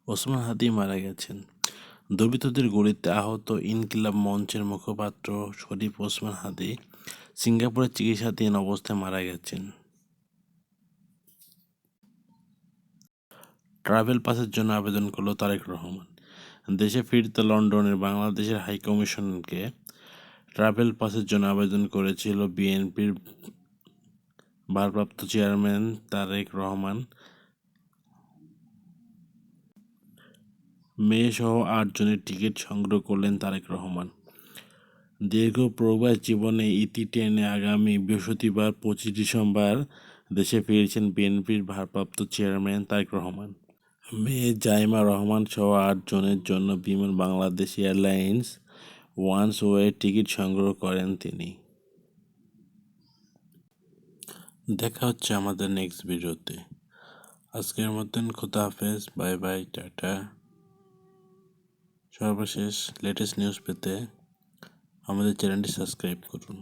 ওসমান হাদি মারা গেছেন। দুর্বৃত্তদের গুলিতে আহত ইনকিলাব মঞ্চের মুখপাত্র শরীফ ওসমান হাদি সিঙ্গাপুরে চিকিৎসাধীন অবস্থায় মারা গেছেন। ট্রাভেল পাসের জন্য আবেদন করল তারেক রহমান। দেশে ফিরতে লন্ডনের বাংলাদেশের হাইকমিশনকে ট্রাভেল পাসের জন্য আবেদন করেছিল বিএনপির ভারপ্রাপ্ত চেয়ারম্যান তারেক রহমান। মেয়েসহ ৮ জনের টিকিট সংগ্রহ করলেন তারেক রহমান। দীর্ঘ প্রবাস জীবনে ইতি টেনে আগামী বৃহস্পতিবার ২৫ ডিসেম্বর দেশে ফিরছেন বিএনপির ভারপ্রাপ্ত চেয়ারম্যান তারেক রহমান। মেয়ে জাইমা রহমান সহ ৮ জনের জন্য Biman Bangladesh Airlines ones way ticket সংগ্রহ করেন তিনি। দেখা হচ্ছে আমাদের নেক্সট ভিডিওতে। আজকের মতন খোদা হাফেজ, বাই বাই, টাটা। সর্বশেষ লেটেস্ট নিউজ পেতে আমাদের চ্যানেলটি সাবস্ক্রাইব করুন।